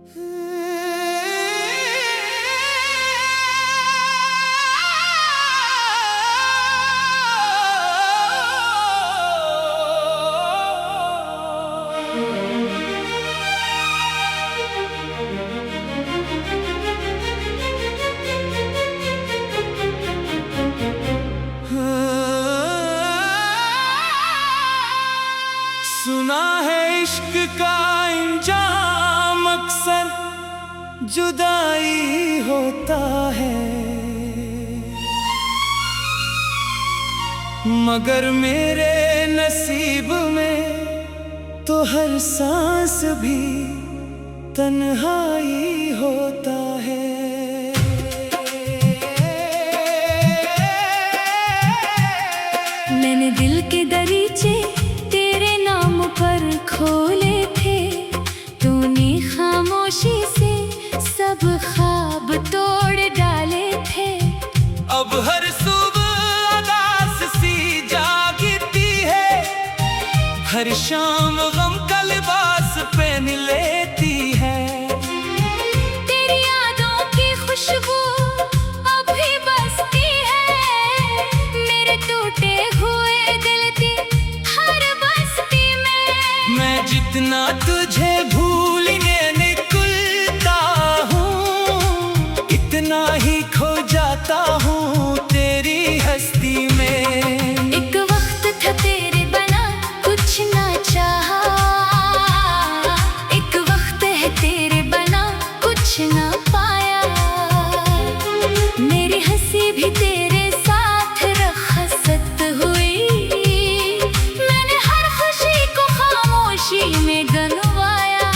सुना है इश्क का इंजाम अक्सर जुदाई होता है, मगर मेरे नसीब में तो हर सांस भी तन्हाई होता है। मैंने दिल के दरीचे तेरे नाम पर खोले थे, तूने खामोशी से सब ख्वाब तोड़ डाले थे। अब हर सुबह उदास सी जागती है, हर शाम गम का लिबास पहन लेती है। तेरी यादों की खुशबू अभी बसती है, मेरे टूटे हुए दिल की हर बस्ती में। मैं जितना तुझे भूलने निकलता हूँ, इतना ही खो जाता हूँ तेरी हस्ती में। एक वक्त था तेरे बना कुछ ना चाहा, एक वक्त है तेरे बना कुछ ना पाया। मेरी हंसी भी तेरे साथ रखसत हुई, मैंने हर खुशी को खामोशी में गनवाया।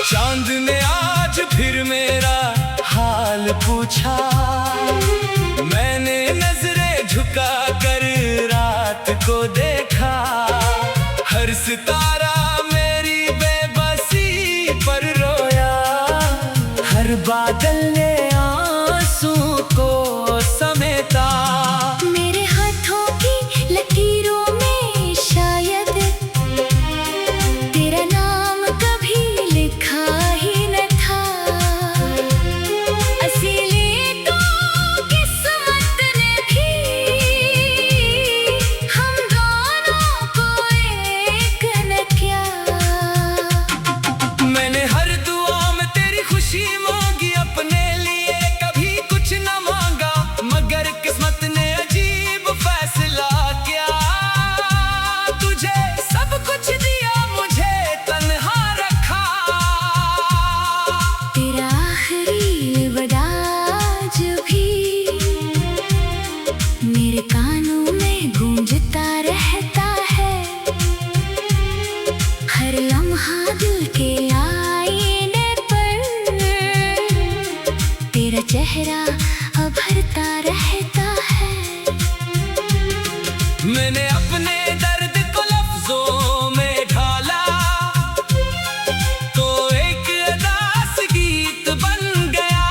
चांद ने आज फिर मेरा हाल पूछा, मैंने नजरें झुका कर रात को देखा। हर सितारा मेरी बेबसी पर रोया, हर बादल ने आंसू को समेटा। मेरे हाथों की लकीरों में शायद तेरा नाम कभी लिखा ही न था। इसीलिए तो किस्मत ने भी हम दोनों को एक न किया। मैंने हर दुआ में तेरी खुशी मांगी, अपने लिए कभी कुछ न मांगा, मगर किस्मत ने अजीब फैसला किया। तुझे सब कुछ दिया, मुझे तन्हा रखा। तेरा आखिरी विदा जो भी मेरे कानों में गूंजता रहता है। हर लम्हा दिल के आईने पर तेरा चेहरा उभरता रहता है। मैंने अपने दर्द को लफ्जों में ढाला, तो एक अदास गीत बन गया।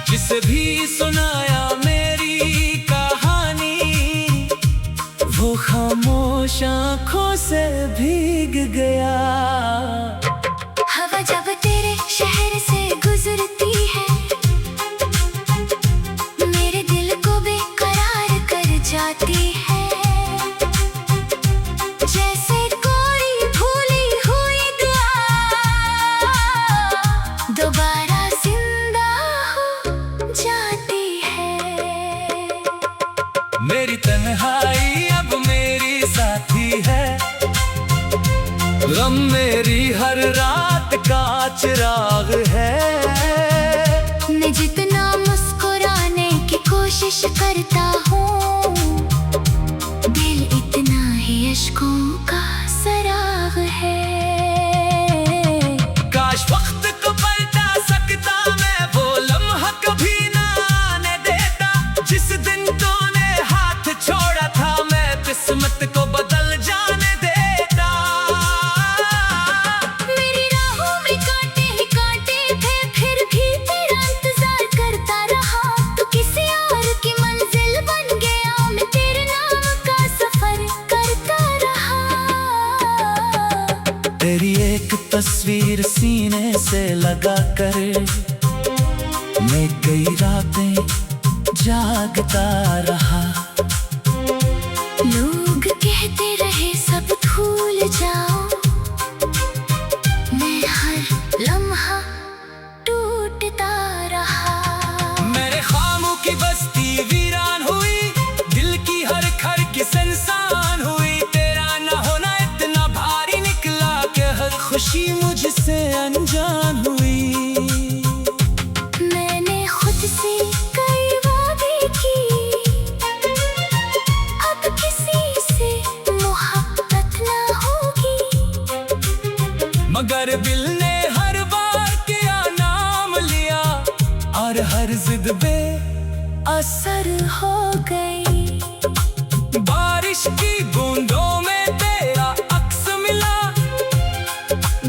जिसे भी सुनाया मेरी कहानी, वो खामोश आंखों से भीग गया। हवा जब तेरे शहर से गुजरती है, मेरे दिल को बेकरार कर जाती है। जैसे कोई भूली हुई दुआ दोबारा जिंदा हो जाती है। मेरी तन्हाई अब मेरी साथी है, गम मेरी हर रात का चिराग है। मैं जितना मुस्कुराने की कोशिश करता हूँ, दिल इतना ही अश्कों का सराग है। काश वक्त को पलटा सकता मैं, वो लम्हा कभी ना आने देता। जिस दिन तूने हाथ छोड़ा था, मैं किस्मत को बदल जाने देता। मेरी राहों में कांटे ही कांटे थे, फिर भी से लगा कर मैं कई रातें जागता रहा। लोग कहते रहे सब भूल जाओ, मैं हर लम्हा टूटता रहा। मेरे ख्वाबों की बस्ती वीरान हुई, दिल की हर खर इंसान हुई। तेरा न होना इतना भारी निकला कि हर खुशी मुझसे अनजान हुई। मैंने खुद से कई वादे की, अब किसी से मोहब्बत ना होगी। मगर दिल ने हर बार किया नाम लिया और हर जिद पे असर हो गई। बारिश की बूंदों में तेरा अक्स मिला,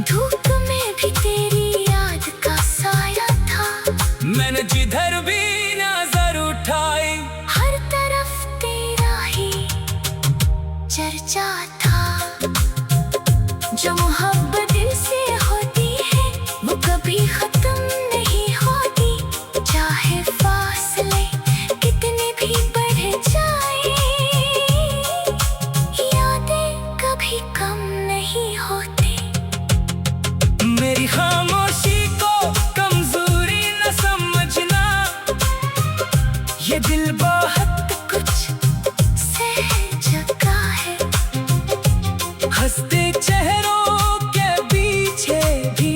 धूप में भी तेरी याद का साया था। मैंने जिधर भी नजर उठाई हर तरफ तेरा ही चर्चा था। जो मोहब्बत दिल से होती है वो कभी खत्म नहीं होती, चाहे फासले कितने भी बढ़ जाए, यादें कभी कम नहीं होती। मेरी खामोशी को कमजोरी न समझना, ये दिल बहुत कुछ सह चुका है, हंसते चेहरों के पीछे भी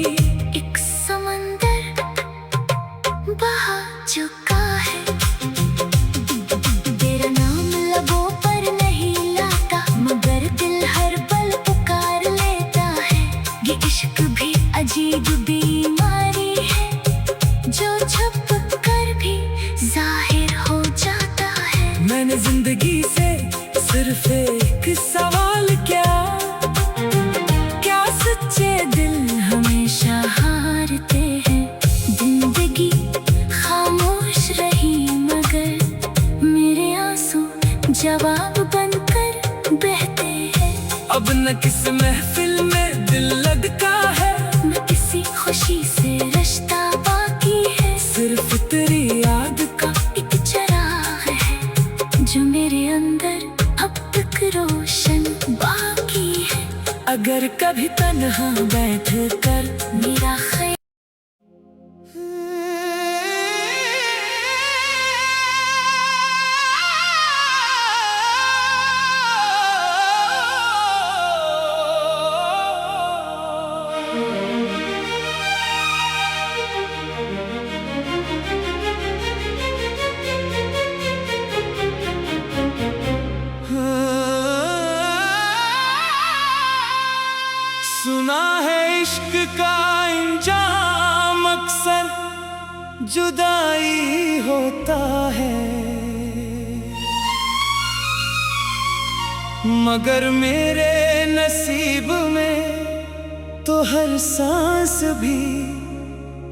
एक समंदर बहा चुका है। तेरा नाम लबों पर नहीं लाता, मगर दिल हर पल पुकार लेता है। ये इश्क भी अजीब बीमारी है, जो छुप कर भी जाहिर हो जाता है। मैंने जिंदगी से सिर्फ एक सवाल किया, क्या सच्चे दिल हमेशा हारते हैं। जिंदगी खामोश रही मगर मेरे आंसू जवाब बनकर बहते हैं। अब न किस महफिल में दिल लगता है, न किसी खुशी से रिश्ता बाकी है। सिर्फ तेरी याद का एक चराग है जो मेरे अंदर अब तक रोशन बाकी है। अगर कभी तन्हा बैठ कर मेरा ख्याल सुना है इश्क का इंजाम अक्सर जुदाई होता है, मगर मेरे नसीब में तो हर सांस भी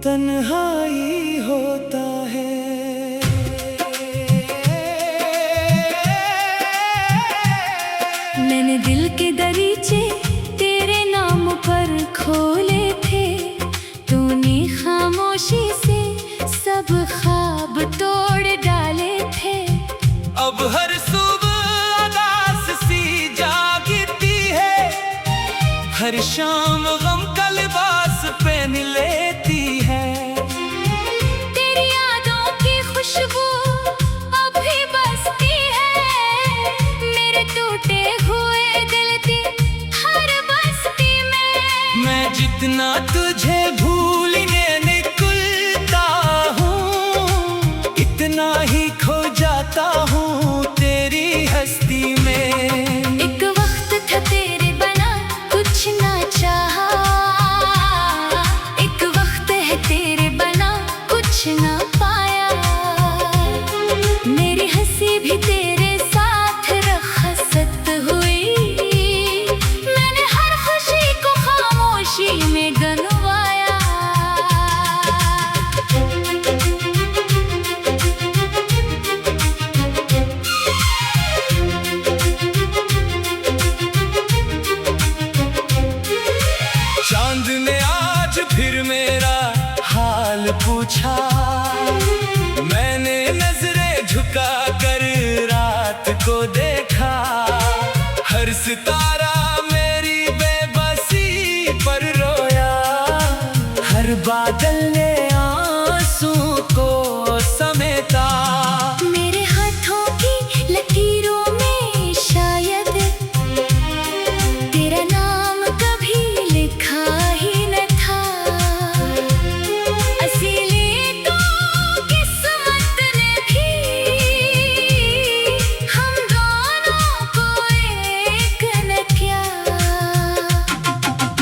तन्हाई होता है। मैंने दिल के दरीचे तेरे नाम पर खोले थे, तूने खामोशी से सब ख्वाब तोड़ डाले थे। अब हर सुबह उदास सी जागती है, हर शाम गम का लिबास पहन लेती है। तेरी यादों की खुशबू अभी बसती है, मेरे टूटे हुए दिल की हर बस्ती में। मैं जितना तुझे भूलने निकुल पूछा। मैंने नजरें झुका कर रात को देखा, हर सितारा मेरी बेबसी पर रोया, हर बादल ने आंसू को समेटा। मेरे हाथों की लकीरों में शायद तेरा नाम कभी लिखा ही न था। इसीलिए तो किस्मत ने भी हम दोनों को एक न किया।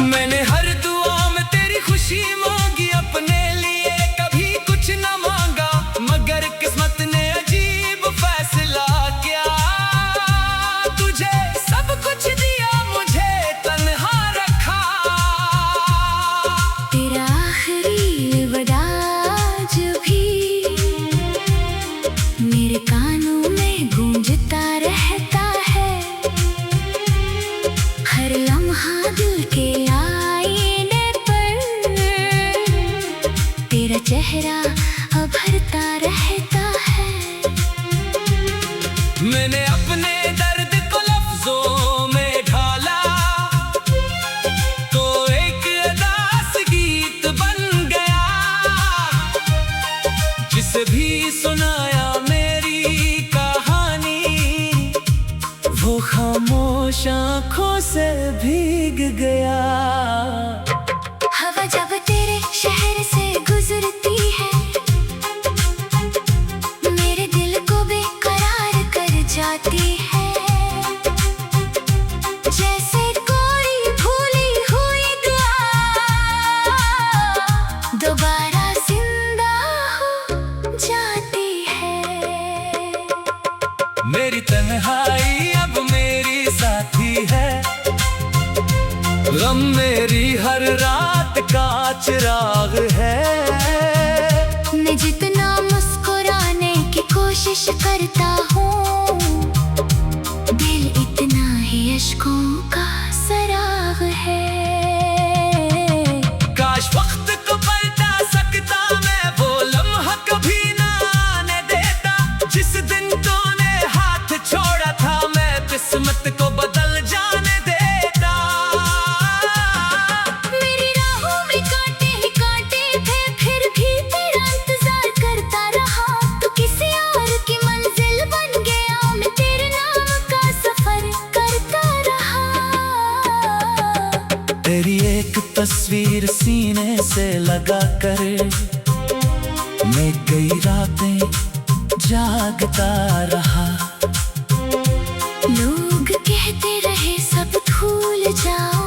मैंने हर दुआ में तेरी खुशी मांगी अपने लिए, कभी कुछ न मांगा, मगर किस्मत ने अजीब फैसला किया। तुझे सब कुछ दिया, मुझे तन्हा रखा। तेरा आखिरी विदा जो भी मेरे कानों में गूंजता रहता है, हर लम्हा दिल के आईने पर तेरा चेहरा उभरता रहता है। मैंने अपने दर्द को लफ्जों में ढाला, तो एक अदास गीत बन गया। जिसे भी सुनाया मेरी कहानी, वो खामोश आंखों से भीग गया। हवा जब तेरे शहर से गुजरती है, मेरे दिल को बेकरार कर जाती है। जैसे कोई भूली हुई दुआ दोबारा जिंदा हो जाती है। मेरी तन्हाई अब मेरी साथी है, गम मेरी हर रात का चिराग है। मैं जितना मुस्कुराने की कोशिश करता हूँ, दिल इतना ही अश्कों का सराग है। काश वक्त को पलटा सकता मैं, वो लम्हा कभी ना आने देता। जिस दिन तूने हाथ छोड़ा था, मैं किस्मत को बदल जाने देता। मेरी राहों में कांटे ही कांटे थे, फिर भी तेरा इंतजार करता रहा। तू किसी और की मंजिल बन गया, मैं तेरे नाम का सफर करता रहा। तेरी एक तस्वीर सीने से लगा कर मैं कई रातें जागता रहा। लोग कहते रहे सब भूल जाओ,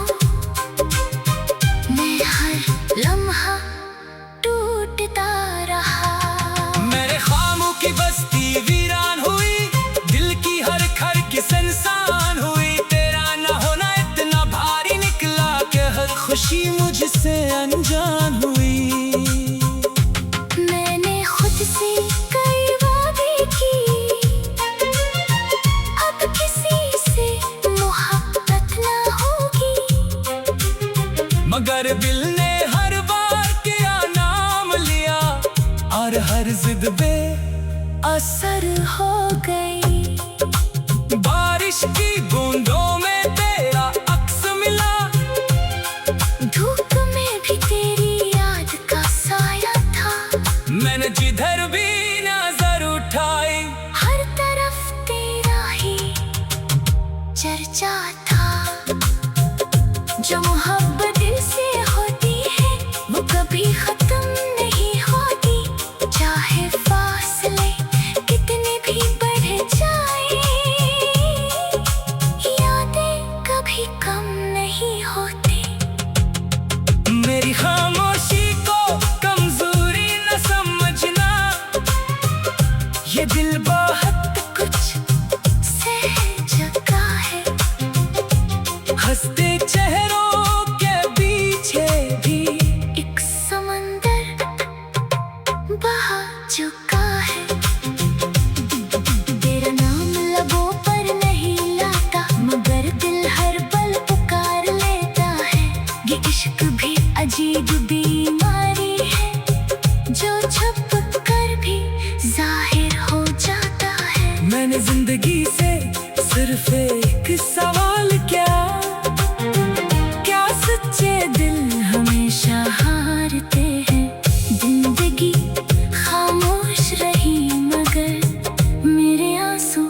मैं हर लम्हा टूटता रहा। मेरे ख्वाबों की बस्ती वीरान हुई, दिल की हर खर की संसान हुई। तेरा न होना इतना भारी निकला कि हर खुशी मुझसे अनजान हुई। मैंने खुद से कई वादे की, अब किसी से मोहब्बत ना होगी। मगर दिल ने हर बार किया नाम लिया, और हर जिद पे असर हो गई। बारिश की बूंदों में तेरा अक्स मिला, धूप में भी तेरी याद का साया था। मैंने जिधर भी नजर उठाई, हर तरफ तेरा ही चर्चा था। जो मोहब्बत दिल से होती है, वो कभी खत्म नहीं होती। चाहे फासले कितने भी बढ़ जाए, यादें कभी कम नहीं होती। मेरी खामोशी को कमजोरी न समझना, सिर्फ एक सवाल, क्या सच्चे दिल हमेशा हारते हैं? जिंदगी खामोश रही मगर मेरे आंसू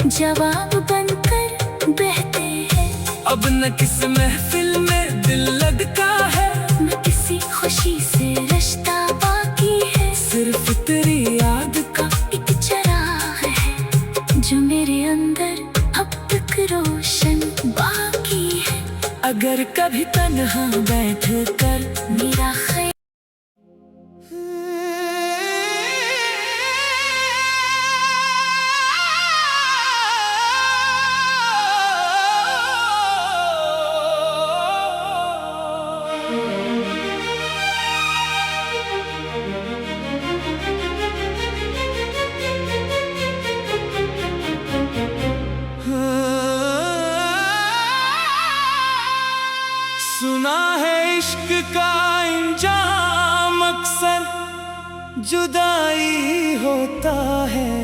जवाब बनकर बहते हैं। अब न किस महफिल में दिल लगता है, न किसी खुशी से रिश्ता बाकी है। सिर्फ तेरी याद का एक चिराग है जो मेरे अंदर अब तक रोशन बाकी है। अगर कभी तन्हा बैठ कर मेरा ख्याल सुना है इश्क का इंजाम अक्सर जुदाई होता है,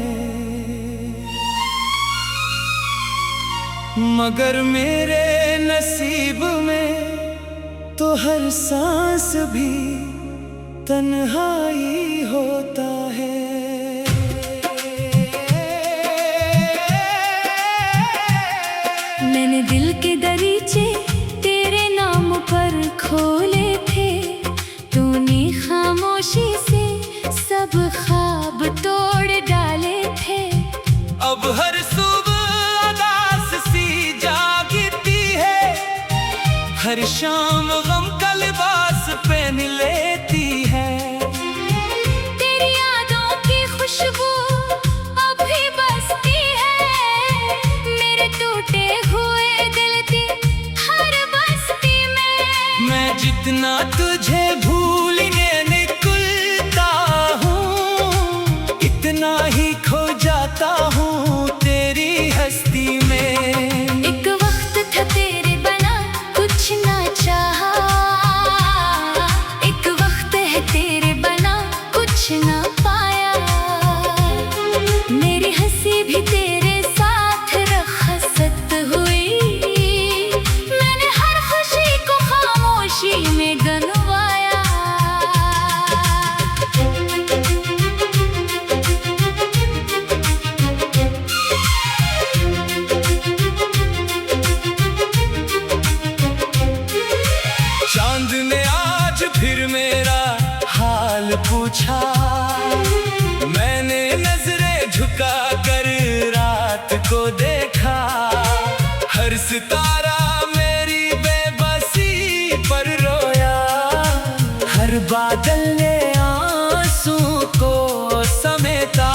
मगर मेरे नसीब में तो हर सांस भी तन्हाई होता है। मैंने दिल के दरीचे तेरे नाम पर खोले थे, तूने खामोशी से सब ख्वाब तोड़ डाले थे। अब हर सुबह अदास सी जागती है, हर शाम गम का लिबास पहन लेती है। तेरी यादों की खुशबू अभी बसती है, मेरे टूटे हुए दिल की हर बस्ती में। मैं जितना तुझे भूलने निकलता हूँ, इतना ही खो जाता हूँ तेरी हस्ती में। एक वक्त था तेरे बना कुछ ना चाहा, एक वक्त है तेरे बना कुछ ना पाया। मेरी हंसी भी तेरे साथ रखसत हुई, मैंने हर खुशी को खामोशी में गनवाया। चांद ने आज फिर मेरा हाल पूछा, मैंने नजरें झुका कर रात को देखा। हर सितारा मेरी बेबसी पर रोया, हर बादल ने आंसू को समेटा।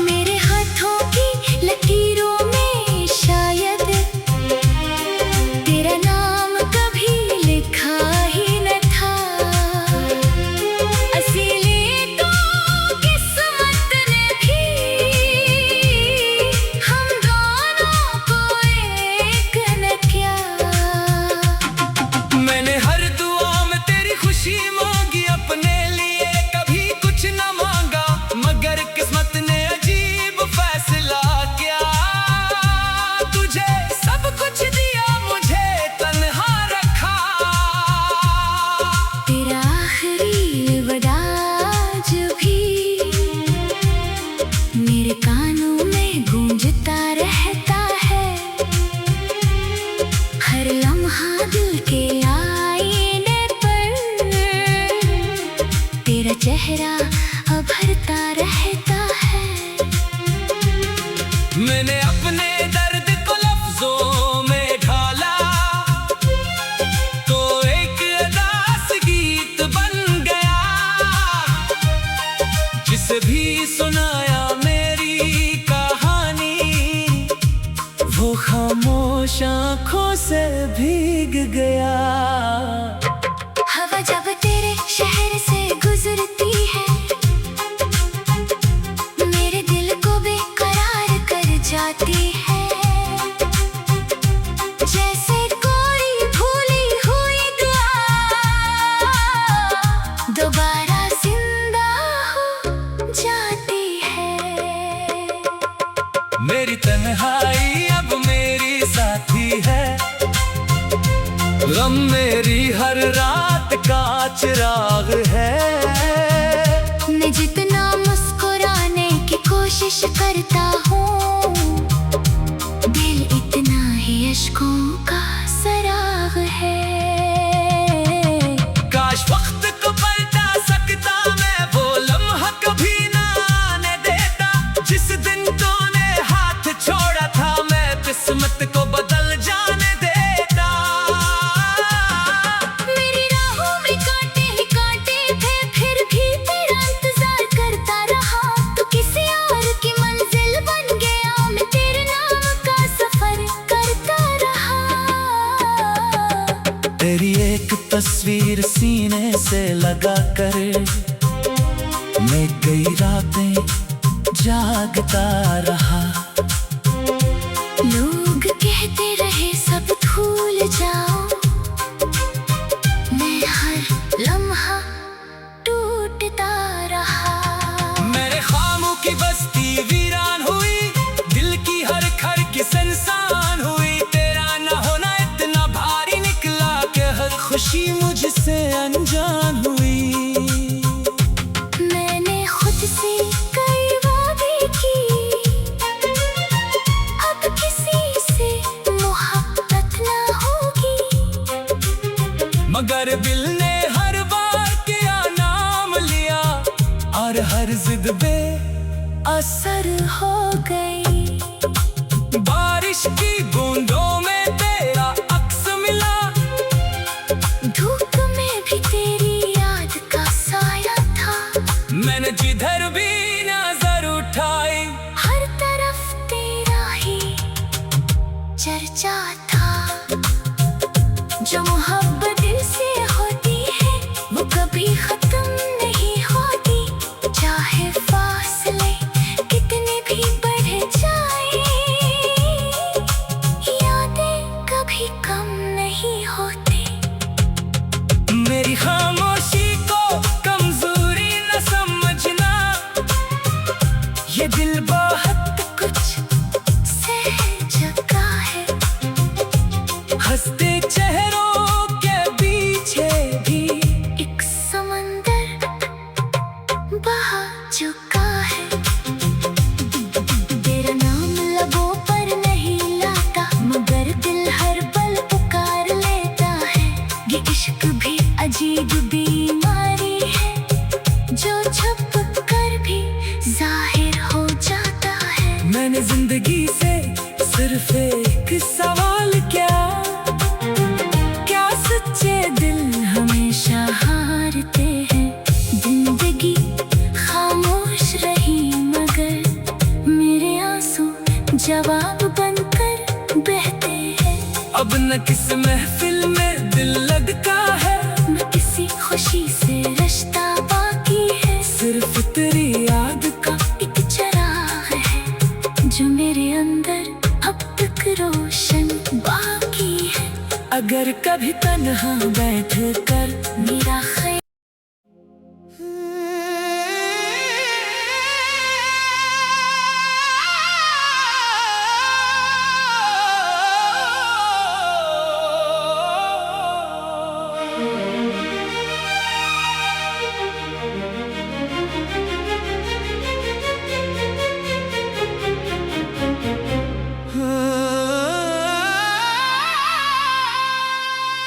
मेरे हाथों की लकीरों में शायद तेरा नाम कभी लिखा ही न था। इसीलिए तो किस्मत ने भी हम दोनों को एक न किया। मैंने हर दुआ में तेरी खुशी मांगी अपने लिए, कभी कुछ न मांगा, मगर किस्मत ने अजीब फैसला किया। तुझे सब कुछ दिया, मुझे तन्हा रखा। तेरा आखिरी विदा जो भी मेरे कानों में गूंजता रहता है। हर लम्हा दिल के आईने पर तेरा चेहरा उभरता रहता है। मैंने अपने दर्द को लफ्जों में ढाला, तो एक अदास गीत बन गया। जिसे भी सुनाया मेरी कहानी, वो खामोश आंखों से भीग गया। हवा जब तेरे शहर से गुजरती है, मेरे दिल को बेकरार कर जाती है। जैसे कोई भूली हुई दुआ दोबारा जिंदा हो जाती है। मेरी तन्हाई अब मेरी चिराग है। मैं जितना मुस्कुराने की कोशिश करता हूँ, दिल इतना ही अश्कों का सराग है। काश वक्त को पलटा सकता मैं, वो लम्हा कभी ना आने देता। जिस दिन तूने हाथ छोड़ा था, मैं किस्मत को बदल जाने देता। मेरी राहों में कांटे ही कांटे थे, फिर भी तेरा इंतजार करता रहा। तू किसी और की मंजिल बन गया, मैं तेरे नाम का सफर करता रहा। तेरी एक तस्वीर सीने से लगा कर मैं कई रातें जागता रहा। लोग कहते रहे सब भूल जाओ, मैं हर लम्हा टूटता रहा। मेरे ख्वाबों की बस्ती वीरान हुई, दिल की हर खर की संसान हुई। तेरा न होना इतना भारी निकला कि हर खुशी मुझसे अनजान हुई। मैंने खुद से कई वादे की, अब किसी से मोहब्बत ना होगी। मगर दिल ने हर बार किया नाम लिया, और हर जिद बे असर हो गई। बारिश की बूंदों में तेरा अक्स मिला, धूप में भी तेरी याद का साया था। मैंने जिधर भी नजर उठाई, हर तरफ तेरा ही चर्चा था। जो मोहब्बत दिल से होती है, वो कभी खत्म नहीं होती। चाहे फासले कितने भी बढ़ जाए, यादें कभी कम नहीं होती। मेरी खामोशी को कमजोरी न समझना, ये दिल बहुत कुछ सह चुका है, हंसते चेहरों के पीछे भी एक समंदर बहा चुका है। तेरा नाम लबों पर नहीं लाता, मगर दिल हर पल पुकार लेता है। ये इश्क भी अजीब बीमारी है, जो छुप कर भी जाहिर हो जाता है। मैंने जिंदगी से सिर्फ एक सवाल किया, क्या सच्चे दिल हमेशा हारते हैं। जिंदगी खामोश रही, मगर मेरे आंसू जवाब बनकर बहते हैं। अब न किस महफिल में दिल लगता है, न किसी खुशी से रिश्ता बाकी है। सिर्फ तेरी याद का एक चराग है, जो मेरे अंदर अब तक रोशन बाकी है। अगर कभी तन्हा बैठ कर मेरा ख्याल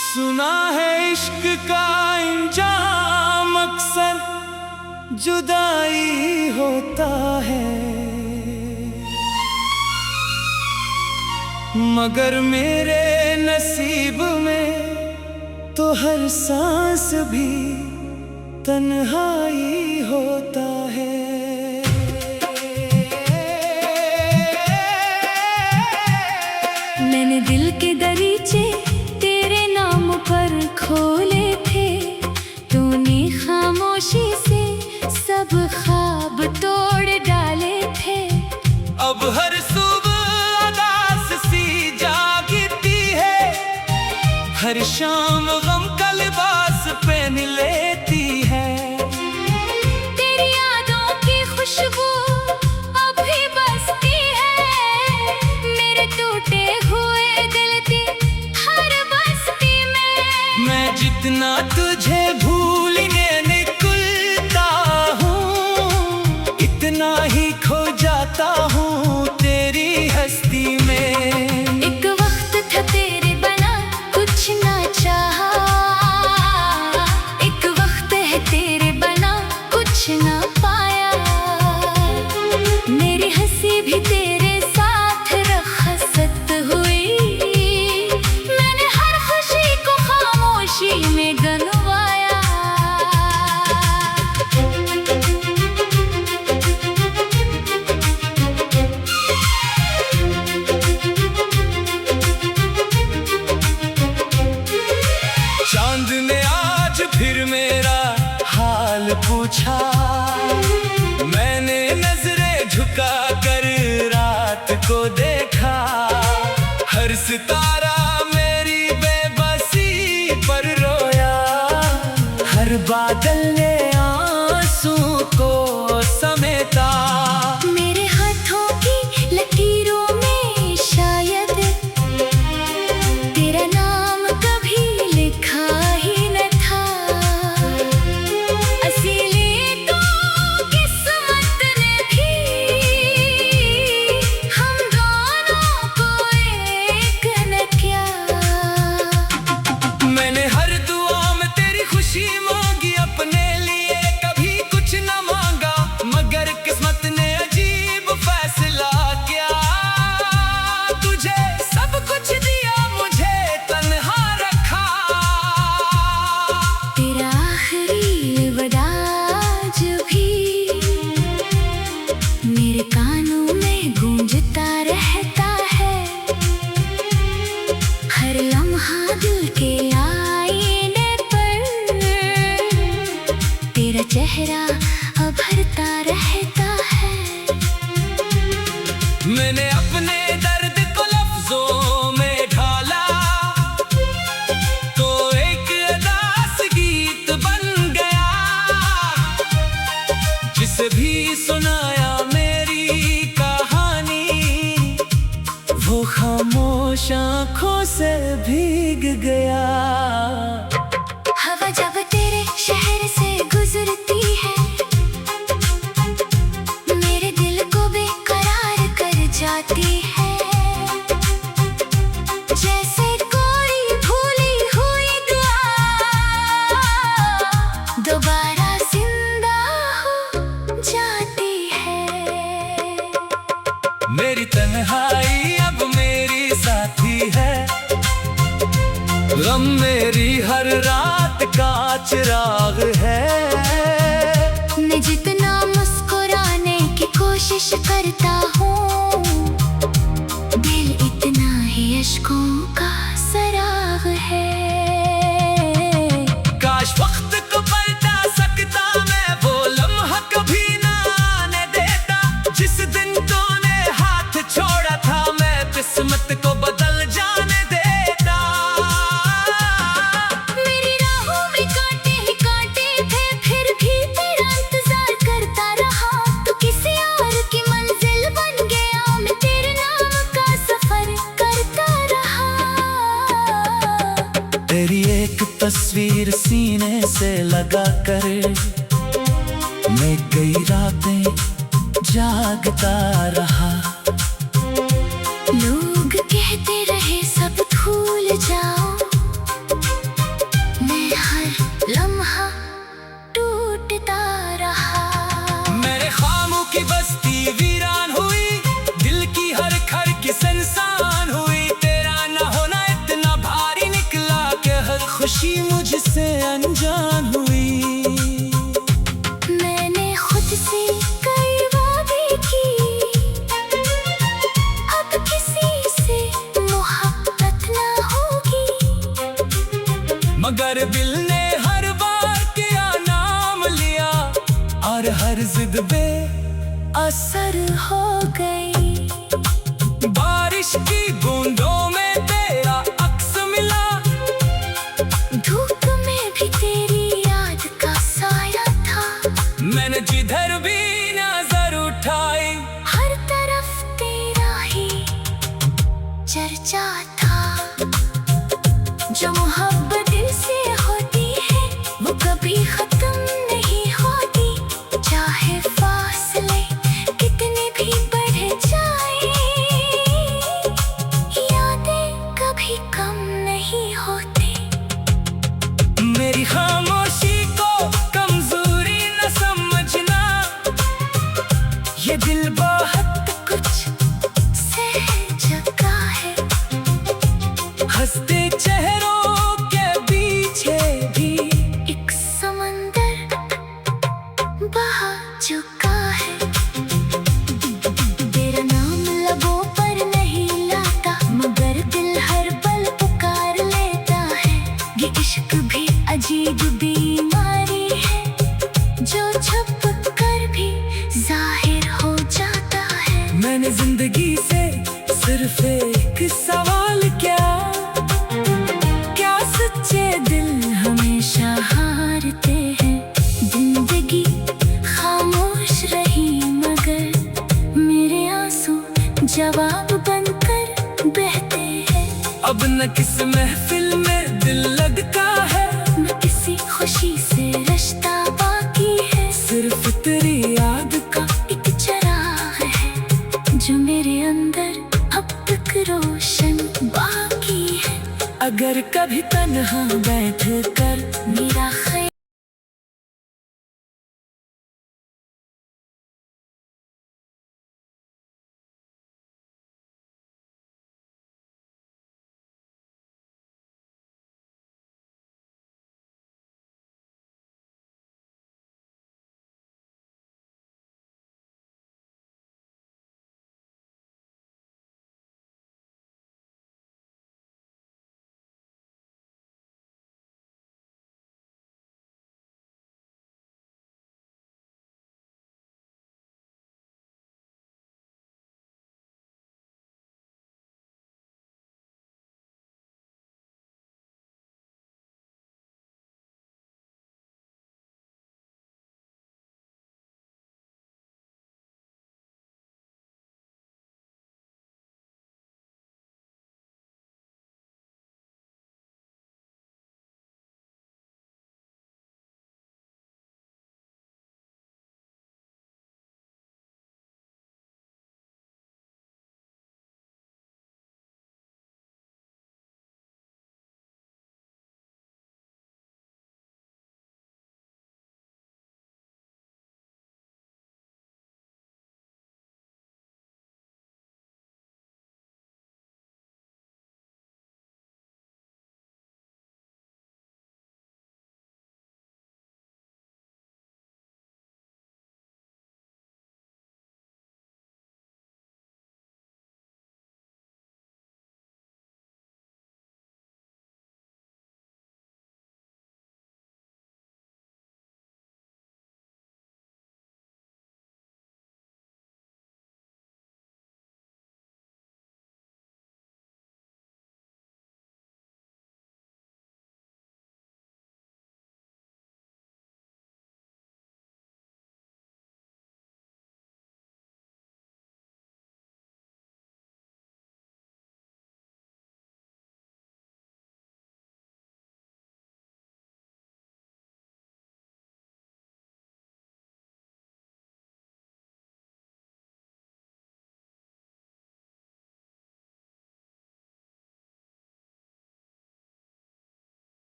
सुना है इश्क का इंजाम अक्सर जुदाई होता है, मगर मेरे नसीब में तो हर सांस भी तन्हाई होता है। मैंने दिल के दरीचे तेरे नाम पर खोले थे, तूने खामोशी से सब ख्वाब तोड़ डाले थे। अब हर सुबह अदास सी जागती है, हर शाम गम का लिबास पहन लेती है। तेरी यादों की खुशबू अभी बसती है, मेरे टूटे हुए दिल की हर बस्ती में। मैं जितना तुझे भूल पूछा। मैंने नजरें झुका कर रात को देखा, हर सितारा मेरी बेबसी पर रोया, हर बादल ने आंसू को समेटा। मेरे हाथों की लकीरों में शायद तेरा नाम कभी लिखा ही न था। इसीलिए तो किस्मत ने भी हम दोनों को एक न किया। मैंने हर दुआ में तेरी खुशी मांगी अपने लिए, कभी कुछ न मांगा, मगर किस्मत ने अजीब फैसला किया। तुझे सब कुछ दिया, मुझे तन्हा रखा। तेरा आखिरी वदा जो भी मेरे कानों में गूंजता रहता है, हर लम्हा दिल के आईने पर तेरा चेहरा उभरता रहता है। मैंने अपने दर्द को लफ्जों में ढाला, तो एक अदास गीत बन गया। जिसे भी सुनाया मेरी कहानी, वो खामोश आंखों से भीग गया। हवा जब तेरे शहर से गुजरती है, मेरे दिल को बेकरार कर जाती है। जैसे कोई भूली हुई दुआ दोबारा जिंदा हो जाती है। मेरी तन्हाई अब मेरी साथी है, गम मेरी हर रात का चिराग है। मैं जितना मुस्कुराने की कोशिश करता हूँ, दिल इतना ही अश्कों का सराग है। काश वक्त को पलटा सकता मैं, वो लम्हा कभी ना आने देता। जिस दिन तूने हाथ छोड़ा था, मैं किस्मत को बदल जाने देता। मेरी राहों में कांटे ही कांटे थे, फिर भी तेरा इंतजार करता रहा। तू किसी और की मंजिल बन गया, मैं तेरे नाम का सफर करता रहा। तेरी एक तस्वीर सीने से लगा कर मैं कई रातें जागता रहा। लोग कहते रहे सब भूल जाओ, मैं हर लम्हा टूटता रहा। मेरे ख्वाबों की बस्ती वीरान हुई, दिल की हर खर की संसान हुई। तेरा न होना इतना भारी निकला कि हर खुशी मुझसे अनजान हुई। मैंने खुद से कई वादे की, अब किसी से मोहब्बत ना होगी। मगर दिल ने हर बार किया नाम लिया, और हर जिद पे असर हो गई। बारिश की बूंदों में तेरा अक्स मिला, धूप में भी तेरी याद का साया था। मैंने जिधर भी नजर उठाई, हर तरफ तेरा ही चर्चा था। जो मोहब्बत दिल से होती है, वो कभी खत्म नहीं होती। चाहे फासले कितने भी बढ़ जाए, यादें कभी कम नहीं होती। मेरी खामोशी को कमजोरी न समझना, ये दिल बहुत कुछ सह चुका है, हंसते चेहरों के पीछे भी एक समंदर बहा चुका है। तेरा नाम लबों पर नहीं लाता, मगर दिल हर पल पुकार लेता है। ये इश्क भी अजीब बीमारी है, जो छुप कर भी जाहिर हो जाता है। मैंने जिंदगी से सिर्फ एक सवाल किया, क्या सच्चे दिल हमेशा हारते हैं। जिंदगी खामोश रही मगर मेरे आंसू जवाब बनकर बहते हैं। अब न किस महफिल में दिल लगता है, न किसी खुशी से रिश्ता बाकी है। सिर्फ तेरी याद का एक चराग है जो मेरे अंदर अब तक रोशन बाकी है। अगर कभी तन्हा बैठ कर मेरा